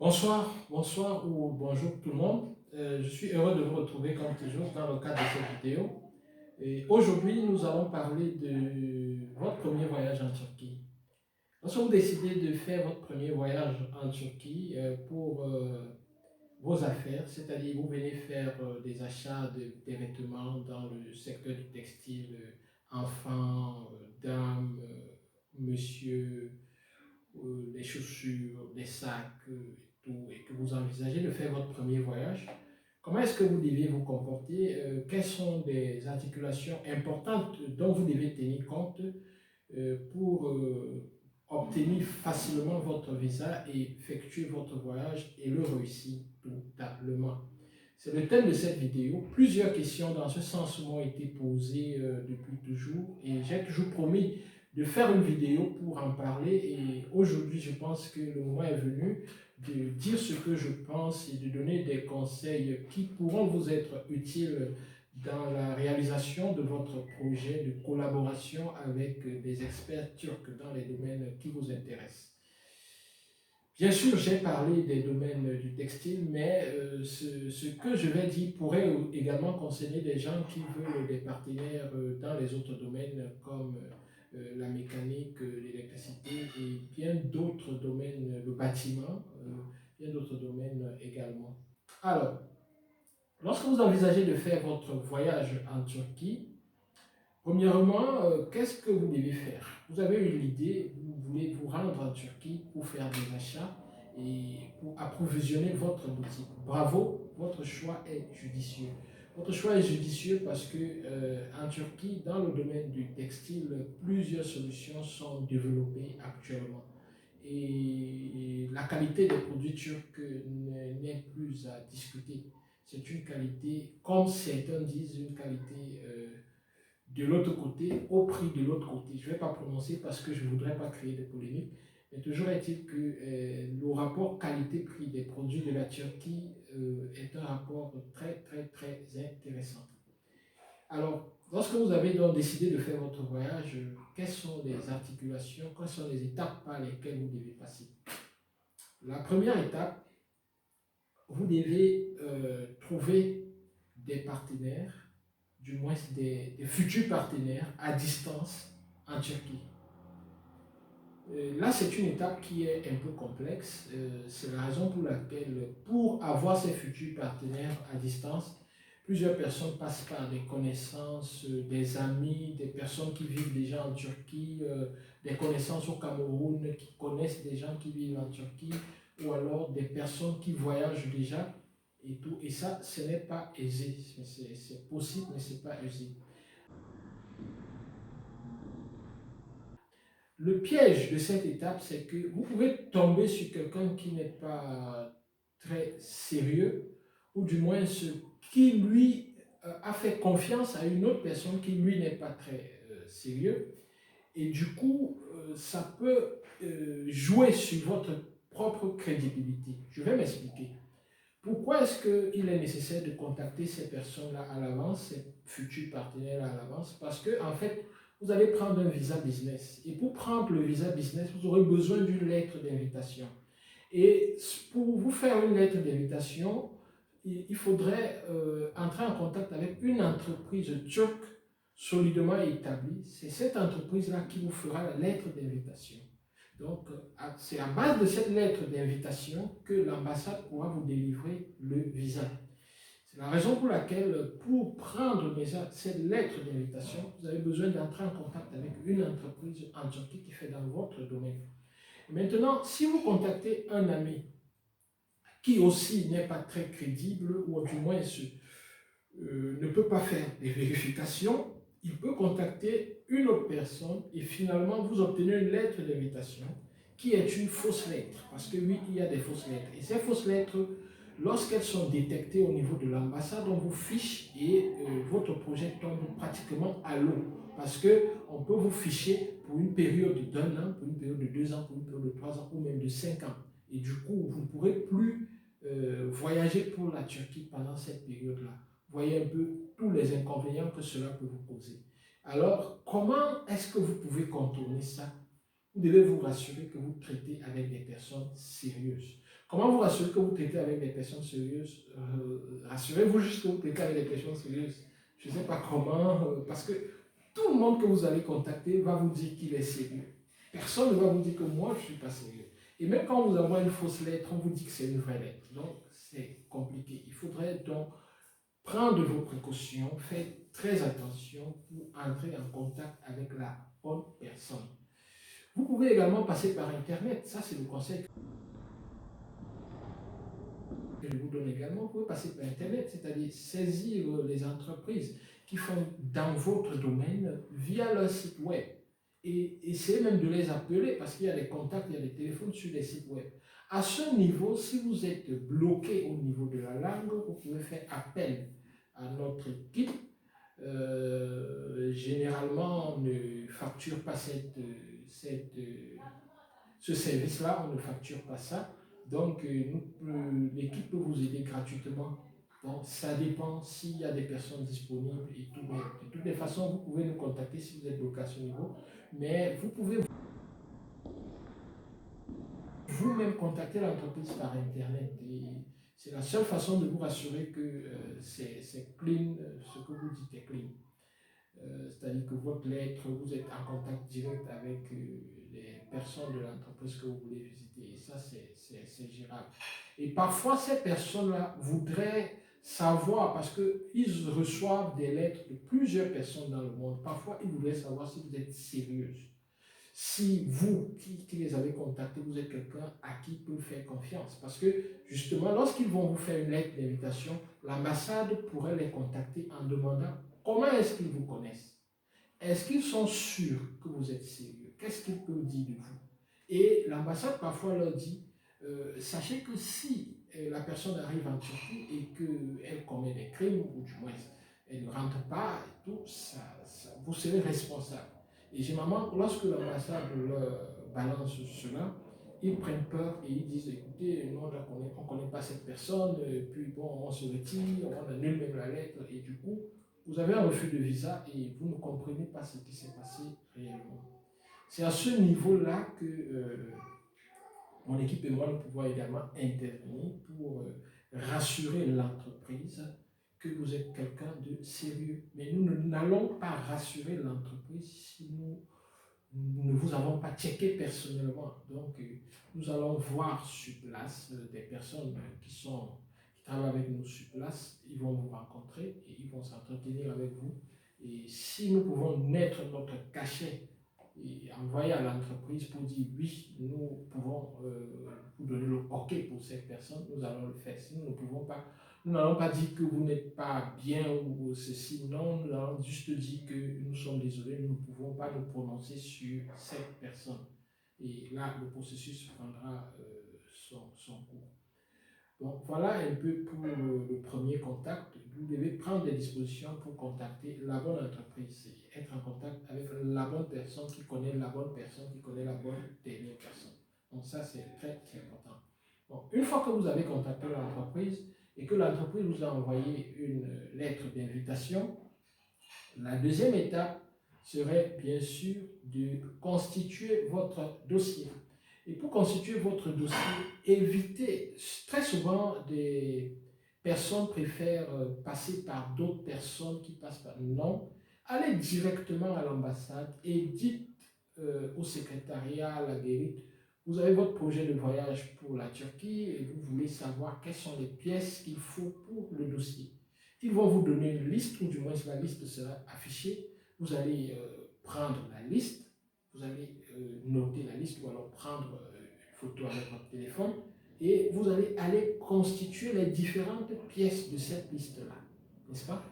Bonsoir, bonsoir ou bonjour tout le monde. Je suis heureux de vous retrouver comme toujours dans le cadre de cette vidéo. Et aujourd'hui, nous allons parler de votre premier voyage en Turquie. Lorsque vous décidez de faire votre premier voyage en Turquie pour vos affaires, c'est-à-dire vous venez faire des achats des vêtements dans le secteur du textile, enfants, dames, monsieur, des chaussures, des sacs et tout, et que vous envisagez de faire votre premier voyage, comment est-ce que vous devez vous comporter? Quelles sont des articulations importantes dont vous devez tenir compte pour obtenir facilement votre visa et effectuer votre voyage et le réussir totalement? C'est le thème de cette vidéo. Plusieurs questions dans ce sens m'ont été posées depuis toujours et j'ai toujours promis de faire une vidéo pour en parler, et aujourd'hui je pense que le moment est venu de dire ce que je pense et de donner des conseils qui pourront vous être utiles dans la réalisation de votre projet de collaboration avec des experts turcs dans les domaines qui vous intéressent. Bien sûr, j'ai parlé des domaines du textile, mais ce que je vais dire pourrait également concerner des gens qui veulent des partenaires dans les autres domaines comme la mécanique, l'électricité et bien d'autres domaines, le bâtiment, bien d'autres domaines également. Alors, lorsque vous envisagez de faire votre voyage en Turquie, premièrement, qu'est-ce que vous devez faire? Vous avez eu l'idée, vous voulez vous rendre en Turquie pour faire des achats et pour approvisionner votre boutique. Bravo, votre choix est judicieux. Votre choix est judicieux parce que en Turquie, dans le domaine du textile, plusieurs solutions sont développées actuellement. Et la qualité des produits turcs n'est plus à discuter. C'est une qualité, comme certains disent, une qualité de l'autre côté, au prix de l'autre côté. Je ne vais pas prononcer parce que je ne voudrais pas créer de polémique, mais toujours est-il que le rapport qualité-prix des produits de la Turquie est un rapport très, très, très intéressant. Alors, lorsque vous avez donc décidé de faire votre voyage, quelles sont les articulations, quelles sont les étapes par lesquelles vous devez passer? La première étape, vous devez trouver des partenaires, du moins des futurs partenaires à distance en Turquie. Là, c'est une étape qui est un peu complexe. C'est la raison pour laquelle, pour avoir ces futurs partenaires à distance, plusieurs personnes passent par des connaissances, des amis, des personnes qui vivent déjà en Turquie, des connaissances au Cameroun qui connaissent des gens qui vivent en Turquie, ou alors des personnes qui voyagent déjà et tout. Et ça, ce n'est pas aisé. C'est possible, mais ce n'est pas aisé. Le piège de cette étape, c'est que vous pouvez tomber sur quelqu'un qui n'est pas très sérieux, ou du moins ce qui lui a fait confiance à une autre personne qui lui n'est pas très sérieux. Et du coup, ça peut jouer sur votre propre crédibilité. Je vais m'expliquer. Pourquoi est-ce qu'il est nécessaire de contacter ces personnes-là à l'avance, ces futurs partenaires à l'avance? Parce que, en fait, vous allez prendre un visa business. Et pour prendre le visa business, vous aurez besoin d'une lettre d'invitation. Et pour vous faire une lettre d'invitation, il faudrait entrer en contact avec une entreprise turque solidement établie. C'est cette entreprise-là qui vous fera la lettre d'invitation. Donc, c'est à base de cette lettre d'invitation que l'ambassade pourra vous délivrer le visa. C'est la raison pour laquelle, pour prendre déjà cette lettre d'invitation, vous avez besoin d'entrer en contact avec une entreprise en Turquie qui fait dans votre domaine. Maintenant, si vous contactez un ami qui aussi n'est pas très crédible, ou du moins ne peut pas faire des vérifications, il peut contacter une autre personne et finalement vous obtenez une lettre d'invitation qui est une fausse lettre. Parce que oui, il y a des fausses lettres. Et ces fausses lettres, lorsqu'elles sont détectées au niveau de l'ambassade, on vous fiche et votre projet tombe pratiquement à l'eau. Parce qu'on peut vous ficher pour une période d'1 an, pour une période de 2 ans, pour une période de 3 ans ou même de 5 ans. Et du coup, vous ne pourrez plus voyager pour la Turquie pendant cette période-là. Voyez un peu tous les inconvénients que cela peut vous causer. Alors, comment est-ce que vous pouvez contourner ça? Vous devez vous rassurer que vous traitez avec des personnes sérieuses. Comment vous rassurer que vous traitez avec des personnes sérieuses? Rassurez-vous juste que vous traitez avec des personnes sérieuses. Je ne sais pas comment, parce que tout le monde que vous allez contacter va vous dire qu'il est sérieux. Personne ne va vous dire que moi, je ne suis pas sérieux. Et même quand on vous envoie une fausse lettre, on vous dit que c'est une vraie lettre. Donc, c'est compliqué. Il faudrait donc prendre vos précautions, faites très attention pour entrer en contact avec la bonne personne. Vous pouvez également passer par Internet. Ça, c'est le conseil que je vous donne également. Vous pouvez passer par Internet, c'est-à-dire saisir les entreprises qui font dans votre domaine via leur site web. Et essayez même de les appeler parce qu'il y a des contacts, il y a des téléphones sur les sites web. À ce niveau, si vous êtes bloqué au niveau de la langue, vous pouvez faire appel à notre équipe. Généralement, on ne facture pas ce service-là, on ne facture pas ça. Donc, l'équipe peut vous aider gratuitement. Donc, ça dépend s'il y a des personnes disponibles et tout. Mais de toutes les façons, vous pouvez nous contacter si vous êtes bloqué à ce niveau. Mais vous pouvez vous-même contacter l'entreprise par Internet. Et c'est la seule façon de vous rassurer que c'est clean, ce que vous dites est clean. C'est-à-dire que votre lettre, vous êtes en contact direct avec les personnes de l'entreprise que vous voulez visiter. Et ça, c'est gérable. Et parfois, ces personnes-là voudraient savoir, parce qu'ils reçoivent des lettres de plusieurs personnes dans le monde, parfois, ils voudraient savoir si vous êtes sérieuse. Si vous, qui les avez contactés, vous êtes quelqu'un à qui ils peuvent faire confiance. Parce que, justement, lorsqu'ils vont vous faire une lettre d'invitation, l'ambassade pourrait les contacter en demandant comment est-ce qu'ils vous connaissent. Est-ce qu'ils sont sûrs que vous êtes sérieux? Qu'est-ce qu'ils peuvent dire de vous? Et l'ambassade parfois leur dit, sachez que si la personne arrive en Turquie et qu'elle commet des crimes, ou du moins elle ne rentre pas, et tout, vous serez responsable. Et généralement, lorsque l'ambassade leur balance cela, ils prennent peur et ils disent, écoutez, nous, on ne connaît pas cette personne, puis bon, on se retire, on annule même la lettre, et du coup, vous avez un refus de visa et vous ne comprenez pas ce qui s'est passé réellement. C'est à ce niveau-là que mon équipe et moi, nous pouvons également intervenir pour rassurer l'entreprise que vous êtes quelqu'un de sérieux. Mais nous n'allons pas rassurer l'entreprise si nous ne vous avons pas checké personnellement. Donc, nous allons voir sur place des personnes qui travaillent avec nous sur place. Ils vont vous rencontrer et ils vont s'entretenir avec vous. Et si nous pouvons mettre notre cachet et envoyer à l'entreprise pour dire oui, nous pouvons vous donner le OK pour cette personne, nous allons le faire. Si nous ne pouvons pas, nous n'allons pas dire que vous n'êtes pas bien ou ceci, non, nous allons juste dire que nous sommes désolés, nous ne pouvons pas nous prononcer sur cette personne. Et là, le processus prendra son cours. Donc voilà un peu pour le premier contact. Vous devez prendre des dispositions pour contacter la bonne entreprise et être en contact avec la bonne personne qui connaît la bonne personne, qui connaît la bonne dernière personne. Donc ça, c'est très, très important. Donc, une fois que vous avez contacté l'entreprise et que l'entreprise vous a envoyé une lettre d'invitation, la deuxième étape serait bien sûr de constituer votre dossier. Et pour constituer votre dossier, évitez, très souvent des personnes préfèrent passer par d'autres personnes qui passent par. Non, allez directement à l'ambassade et dites au secrétariat, à la guérite, vous avez votre projet de voyage pour la Turquie et vous voulez savoir quelles sont les pièces qu'il faut pour le dossier. Ils vont vous donner une liste, ou du moins la liste sera affichée. Vous allez prendre la liste, vous allez noter la liste ou alors prendre une photo avec votre téléphone et vous allez aller constituer les différentes pièces de cette liste-là, n'est-ce pas?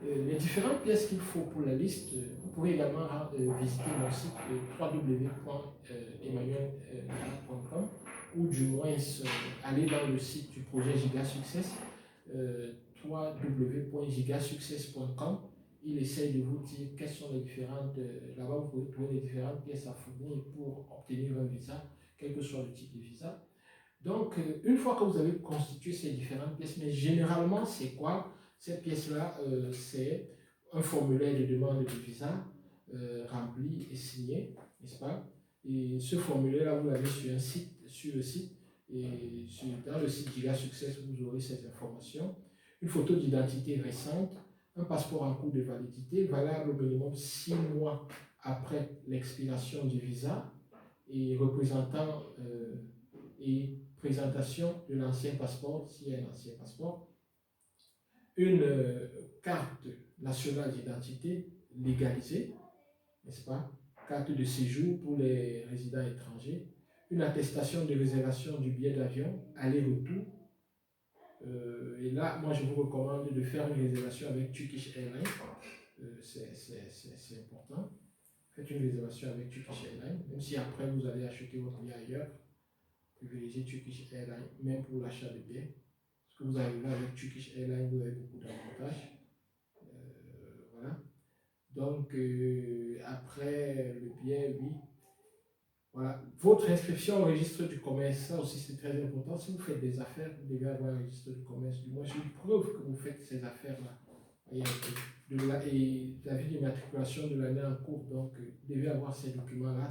Les différentes pièces qu'il faut pour la liste, vous pouvez également visiter mon site www.emmanuel.com ou du moins aller dans le site du projet Giga Success, www.gigasuccess.com. Il essaye de vous dire quelles sont les différentes, là-bas vous pouvez trouver les différentes pièces à fournir pour obtenir un visa, quel que soit le type de visa. Donc, une fois que vous avez constitué ces différentes pièces, mais généralement, c'est quoi? Cette pièce-là, c'est un formulaire de demande de visa rempli et signé, n'est-ce pas? Et ce formulaire-là, vous l'avez sur un site, sur le site, et dans le site Giga Success, vous aurez ces informations. Une photo d'identité récente, un passeport en cours de validité, valable au minimum 6 mois après l'expiration du visa, et représentant et présentation de l'ancien passeport, s'il y a un ancien passeport, une carte nationale d'identité légalisée, n'est-ce pas? Carte de séjour pour les résidents étrangers, une attestation de réservation du billet d'avion, aller-retour. Et là, moi, je vous recommande de faire une réservation avec Turkish Airlines. C'est important. Faites une réservation avec Turkish Airlines, même si après vous allez acheter votre billet ailleurs, privilégiez Turkish Airlines, même pour l'achat de billets. Parce que vous arrivez avec Turkish Airlines, vous avez beaucoup d'avantages. Voilà. Donc, après le billet, oui. Voilà. Votre inscription au registre du commerce, ça aussi c'est très important. Si vous faites des affaires, vous devez avoir un registre du commerce. Du moins, c'est une preuve que vous faites ces affaires-là. Et l'avis d'immatriculation de l'année en cours. Donc, vous devez avoir ces documents-là.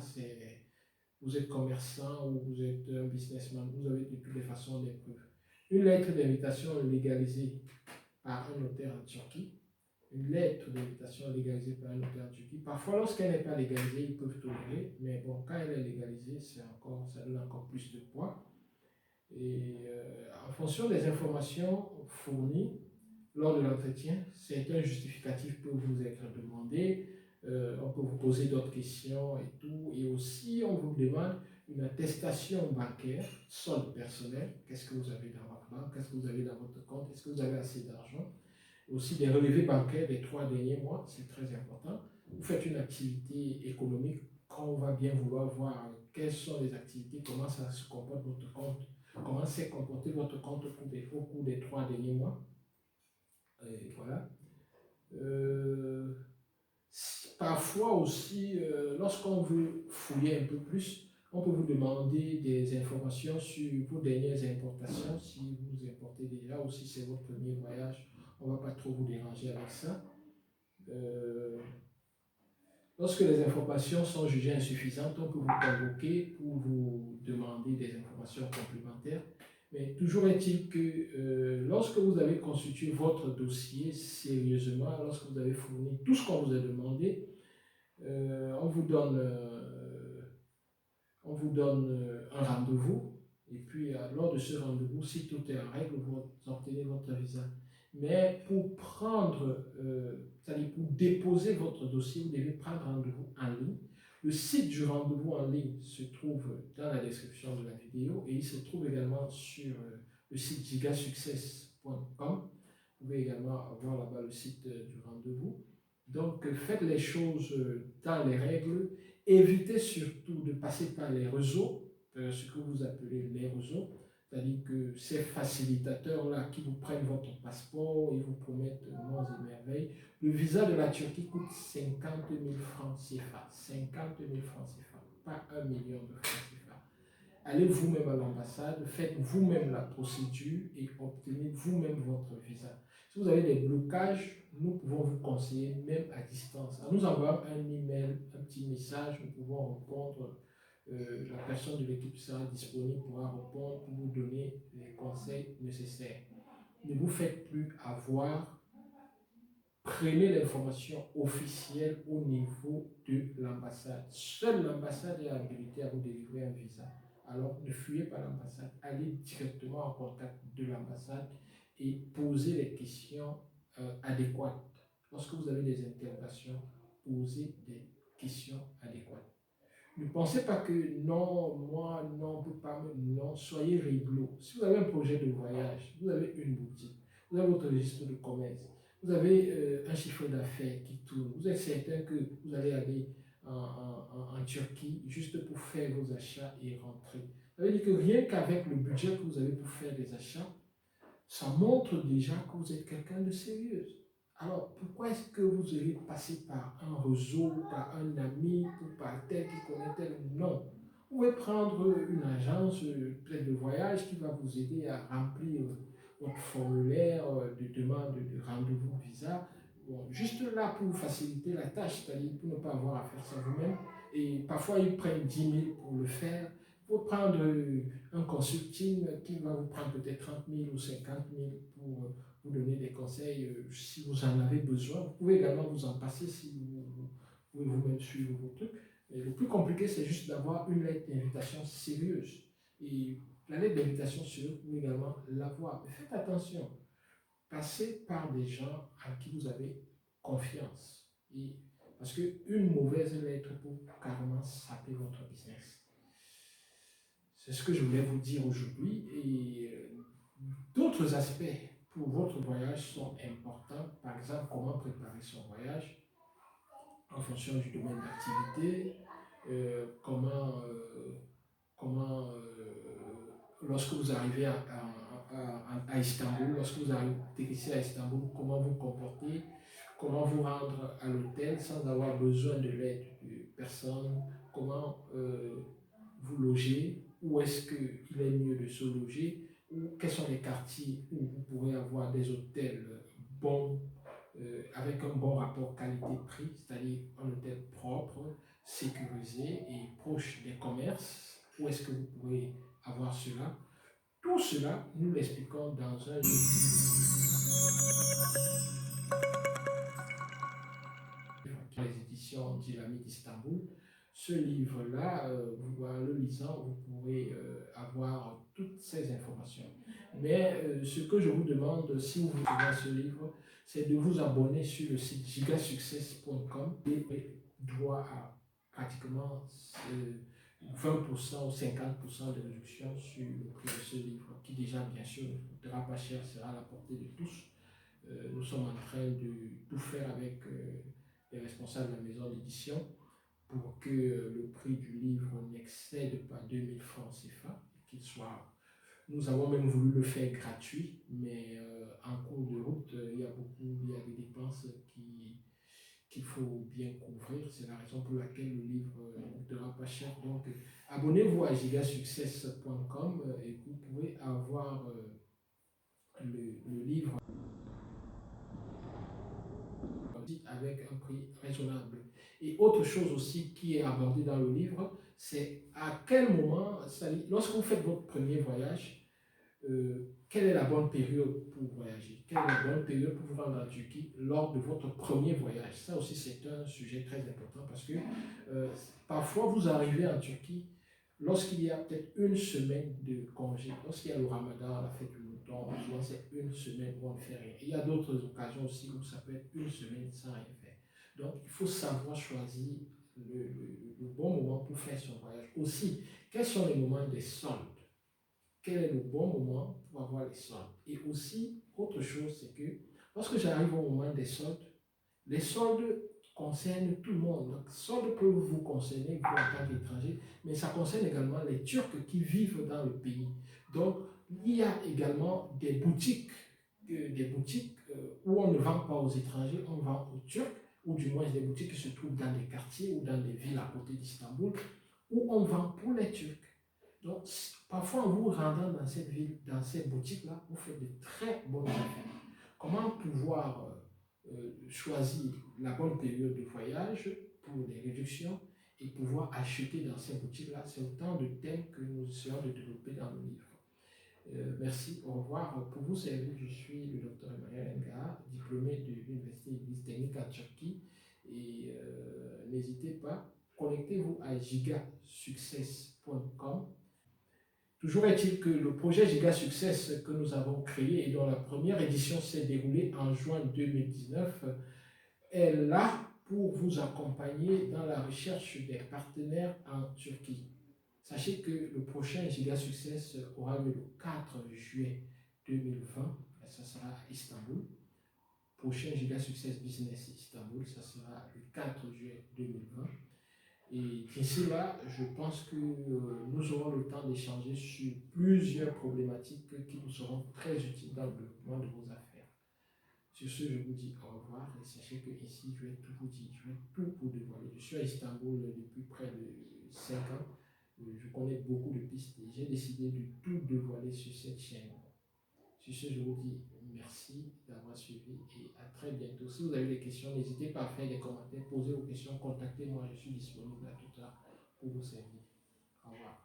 Vous êtes commerçant ou vous êtes un businessman. Vous avez de toutes les façons des preuves. Une lettre d'invitation légalisée par un notaire en Turquie. Une lettre d'invitation légalisée par un notaire en Turquie. Parfois, lorsqu'elle n'est pas légalisée, ils peuvent tolérer, mais bon, quand elle est légalisée, ça donne encore plus de poids. Et en fonction des informations fournies lors de l'entretien, certains justificatifs peuvent vous être demandés, on peut vous poser d'autres questions et tout, et aussi on vous demande une attestation bancaire, solde personnel, qu'est-ce que vous avez dans votre banque, qu'est-ce que vous avez dans votre compte, est-ce que vous avez assez d'argent, aussi des relevés bancaires des 3 derniers mois, c'est très important. Vous faites une activité économique, quand on va bien vouloir voir quelles sont les activités, comment ça se comporte votre compte, comment s'est comporté votre compte au cours des 3 derniers mois. Et voilà. Parfois aussi, lorsqu'on veut fouiller un peu plus, on peut vous demander des informations sur vos dernières importations. Si vous importez déjà ou si c'est votre premier voyage, on ne va pas trop vous déranger avec ça. Lorsque les informations sont jugées insuffisantes, on peut vous convoquer pour vous demander des informations complémentaires. Mais toujours est-il que lorsque vous avez constitué votre dossier sérieusement, lorsque vous avez fourni tout ce qu'on vous a demandé, on vous donne un rendez-vous. Et puis, lors de ce rendez-vous, si tout est en règle, vous obtenez votre visa. Mais pour prendre, c'est-à-dire pour déposer votre dossier, vous devez prendre rendez-vous en ligne. Le site du rendez-vous en ligne se trouve dans la description de la vidéo et il se trouve également sur le site gigasuccess.com. Vous pouvez également voir là-bas le site du rendez-vous. Donc, faites les choses dans les règles. Évitez surtout de passer par les réseaux, ce que vous appelez les réseaux. C'est-à-dire que ces facilitateurs-là qui vous prennent votre passeport et vous promettent monts et merveilles. Le visa de la Turquie coûte 50 000 francs CFA. 50 000 francs CFA, pas 1 million de francs CFA. Allez vous-même à l'ambassade, faites vous-même la procédure et obtenez vous-même votre visa. Si vous avez des blocages, nous pouvons vous conseiller même à distance. En nous envoyant un email, un petit message, nous pouvons répondre. La personne de l'équipe sera disponible, pourra répondre pour vous donner les conseils nécessaires. Ne vous faites plus avoir. Prenez l'information officielle au niveau de l'ambassade. Seule l'ambassade est habilitée à vous délivrer un visa. Alors ne fuyez pas l'ambassade, allez directement en contact de l'ambassade et posez les questions adéquates. Lorsque vous avez des interrogations, posez des questions adéquates. Ne pensez pas que non, moi, non, on ne peut pas, non, soyez réglo. Si vous avez un projet de voyage, vous avez une boutique, vous avez votre registre de commerce, vous avez un chiffre d'affaires qui tourne, vous êtes certain que vous allez aller en Turquie juste pour faire vos achats et rentrer. Ça veut dire que rien qu'avec le budget que vous avez pour faire des achats, ça montre déjà que vous êtes quelqu'un de sérieux. Alors, pourquoi est-ce que vous allez passer par un réseau, par un ami, ou par tel qui connaît tel? Non. Vous pouvez prendre une agence peut-être de voyage qui va vous aider à remplir votre formulaire de demande de rendez-vous visa. Bon, juste là pour vous faciliter la tâche, c'est-à-dire pour ne pas avoir à faire ça vous-même. Et parfois, ils prennent 10 000 pour le faire. Il faut prendre un consulting qui va vous prendre peut-être 30 000 ou 50 000 pour vous donner des conseils si vous en avez besoin. Vous pouvez également vous en passer si vous pouvez vous-même suivre vos trucs. Mais le plus compliqué, c'est juste d'avoir une lettre d'invitation sérieuse. Et la lettre d'invitation sérieuse, vous pouvez également l'avoir. Mais faites attention. Passez par des gens à qui vous avez confiance. Et parce qu'une mauvaise lettre peut carrément saper votre business. C'est ce que je voulais vous dire aujourd'hui. Et d'autres aspects pour votre voyage sont importants. Par exemple, comment préparer son voyage en fonction du domaine d'activité, comment lorsque vous arrivez à Istanbul, lorsque vous arrivez ici à Istanbul, comment vous comporter, comment vous rendre à l'hôtel sans avoir besoin de l'aide de personne, comment vous loger, où est-ce qu'il est mieux de se loger, ou quels sont les quartiers où vous pourrez avoir des hôtels bons, avec un bon rapport qualité-prix, c'est-à-dire un hôtel propre, sécurisé et proche des commerces, où est-ce que vous pourrez avoir cela. Tout cela, nous l'expliquons dans un livre qui est les éditions d'Ilami d'Istanbul. Ce livre-là, en le lisant, vous pourrez avoir toutes ces informations. Mais ce que je vous demande, si vous voulez ce livre, c'est de vous abonner sur le site gigasuccess.com et droit à pratiquement 20% ou 50% de réduction sur le prix de ce livre, qui déjà, bien sûr, ne coûtera pas cher, sera à la portée de tous. Nous sommes en train de tout faire avec les responsables de la maison d'édition pour que le prix du livre n'excède pas 2000 francs CFA, qu'il soit. Nous avons même voulu le faire gratuit, mais en cours de route, il y a des dépenses qu'il faut bien couvrir. C'est la raison pour laquelle le livre ne coûtera pas cher. Donc, abonnez-vous à gigasuccess.com et vous pouvez avoir le livre avec un prix raisonnable. Et autre chose aussi qui est abordée dans le livre, c'est à quel moment, lorsque vous faites votre premier voyage, quelle est la bonne période pour voyager? Quelle est la bonne période pour vous rendre en Turquie lors de votre premier voyage? Ça aussi, c'est un sujet très important parce que parfois, vous arrivez en Turquie lorsqu'il y a peut-être une semaine de congé, lorsqu'il y a le ramadan, la fête du mouton, souvent c'est une semaine où on ne fait rien. Il y a d'autres occasions aussi où ça peut être une semaine sans rien faire. Donc, il faut savoir choisir le bon moment pour faire son voyage. Aussi, quels sont les moments des soldes? Quel est le bon moment pour avoir les soldes? Et aussi, autre chose, c'est que lorsque j'arrive au moment des soldes, les soldes concernent tout le monde. Donc, soldes peuvent vous concerner, vous en tant qu'étranger, mais ça concerne également les Turcs qui vivent dans le pays. Donc, il y a également des boutiques où on ne vend pas aux étrangers, on vend aux Turcs, ou du moins des boutiques qui se trouvent dans des quartiers ou dans des villes à côté d'Istanbul, où on vend pour les Turcs. Donc, parfois, en vous rendant dans cette ville, dans ces boutiques-là, vous faites de très bonnes affaires. Comment pouvoir choisir la bonne période de voyage pour des réductions et pouvoir acheter dans ces boutiques-là? C'est autant de thèmes que nous essayons de développer dans le livre. Merci, au revoir. Pour vous servir, je suis le docteur Emmanuel Nga, diplômé de l'Université Église Technique en Turquie. Et n'hésitez pas, connectez-vous à gigasuccess.com. Toujours est-il que le projet Giga Success que nous avons créé et dont la première édition s'est déroulée en juin 2019 est là pour vous accompagner dans la recherche des partenaires en Turquie. Sachez que le prochain Giga Success aura lieu le 4 juillet 2020, et ça sera à Istanbul. Prochain Giga Success Business Istanbul, ça sera le 4 juillet 2020. Et d'ici là, je pense que nous aurons le temps d'échanger sur plusieurs problématiques qui vous seront très utiles dans le développement de vos affaires. Sur ce, je vous dis au revoir et sachez que ici, je vais tout vous dire, je vais tout vous dévoiler. Je suis à Istanbul depuis près de 5 ans. Je connais beaucoup de pistes et j'ai décidé de tout dévoiler sur cette chaîne. Sur ce, je vous dis merci d'avoir suivi et à très bientôt. Si vous avez des questions, n'hésitez pas à faire des commentaires, poser vos questions, contactez-moi, je suis disponible à toute heure pour vous servir. Au revoir.